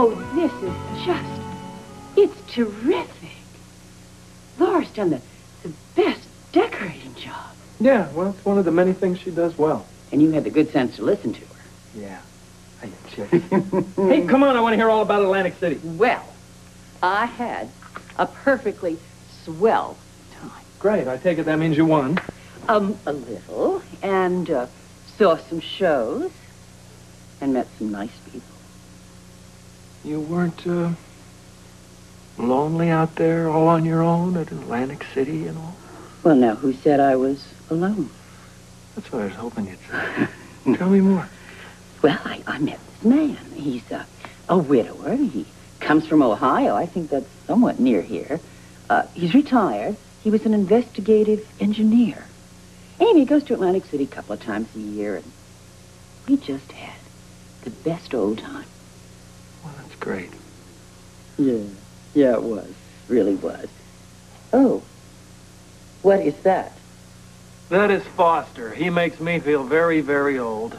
Oh, this is just... It's terrific. Laura's done the best decorating job. Yeah, well, it's one of the many things she does well. And you had the good sense to listen to her. Yeah. Hey, Chick. Hey, come on, I want to hear all about Atlantic City. Well, I had a perfectly swell time. Great, I take it that means you won. A little, and saw some shows, and met some nice people. You weren't, lonely out there all on your own at Atlantic City and all? Well, now, who said I was alone? That's what I was hoping you'd say. Tell me more. Well, I met this man. He's a widower. He comes from Ohio. I think that's somewhat near here. He's retired. He was an investigative engineer. Anyway, he goes to Atlantic City a couple of times a year, and we just had the best old time. Well, that's great. Yeah, it was. Really was. Oh, what is that? That is Foster. He makes me feel very, very old.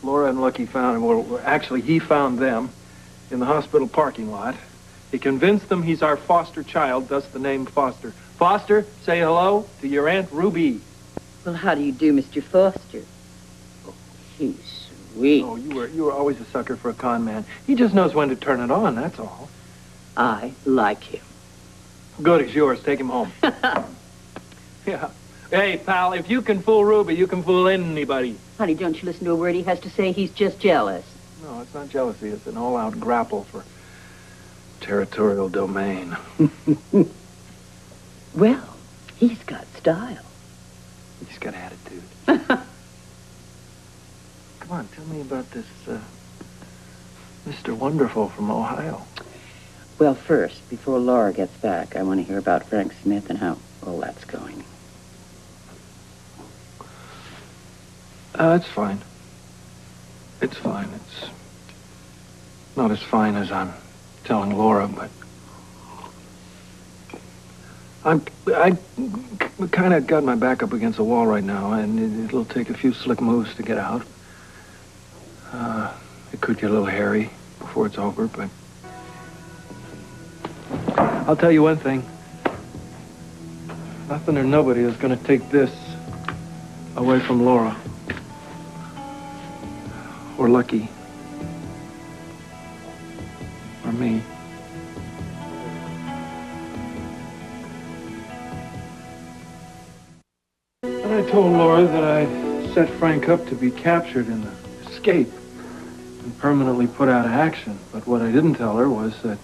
Laura and Lucky found him. Well, actually, he found them in the hospital parking lot. He convinced them he's our foster child, thus the name Foster. Foster, say hello to your Aunt Ruby. Well, how do you do, Mr. Foster? Oh, he's sweet. Oh, you were always a sucker for a con man. He just knows when to turn it on, that's all. I like him. Good, he's yours. Take him home. Yeah. Hey, pal, if you can fool Ruby, you can fool anybody. Honey, don't you listen to a word he has to say. He's just jealous. No, it's not jealousy. It's an all-out grapple for territorial domain. Well, he's got style. He's got attitude. Come on, tell me about this, Mr. Wonderful from Ohio. Well, first, before Laura gets back, I want to hear about Frank Smith and how all that's going. It's fine. It's fine. It's not as fine as I'm telling Laura, but I kind of got my back up against the wall right now, and it'll take a few slick moves to get out. It could get a little hairy before it's over, but I'll tell you one thing. Nothing or nobody is going to take this away from Laura. Or Lucky. Or me. And I told Laura that I'd set Frank up to be captured in the escape and permanently put out of action. But what I didn't tell her was that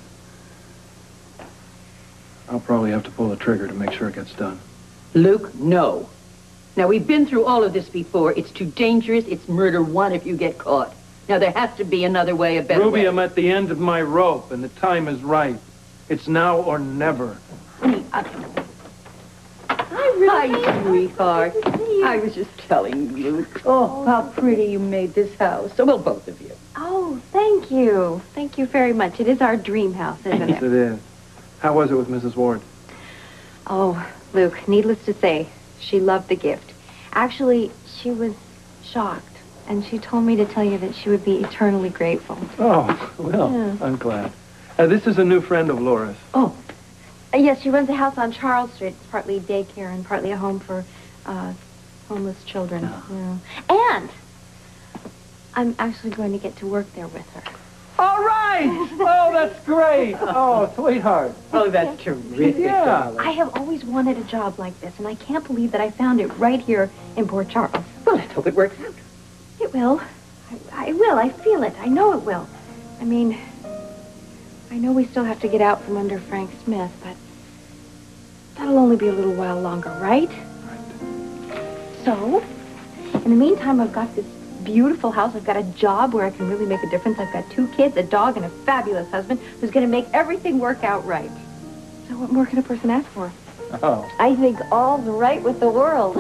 I'll probably have to pull the trigger to make sure it gets done. Luke, no. Now, we've been through all of this before. It's too dangerous. It's murder one if you get caught. Now, there has to be another way, a better way. Ruby, I'm at the end of my rope, and the time is right. It's now or never. Honey, Hi, sweetheart. I was just telling you. Oh, how pretty you made this house. So, well, both of you. Oh, thank you. Thank you very much. It is our dream house, isn't it? Yes, it is. How was it with Mrs. Ward? Oh, Luke, needless to say, she loved the gift. Actually, she was shocked, and she told me to tell you that she would be eternally grateful. Oh, well, yeah. I'm glad. This is a new friend of Laura's. Oh. Yes, she runs a house on Charles Street. It's partly daycare and partly a home for homeless children. Oh. Yeah. And I'm actually going to get to work there with her. All right! Oh, that's great! Oh, sweetheart. Oh, that's terrific. Yeah. I have always wanted a job like this, and I can't believe that I found it right here in Port Charles. Well, let's hope it works out. It will. I will. I feel it. I know it will. I mean, I know we still have to get out from under Frank Smith, but that'll only be a little while longer, right? Right. So, in the meantime, I've got this beautiful house. I've got a job where I can really make a difference. I've got 2 kids, a dog, and a fabulous husband who's going to make everything work out right. So what more can a person ask for? Oh. I think all's right with the world.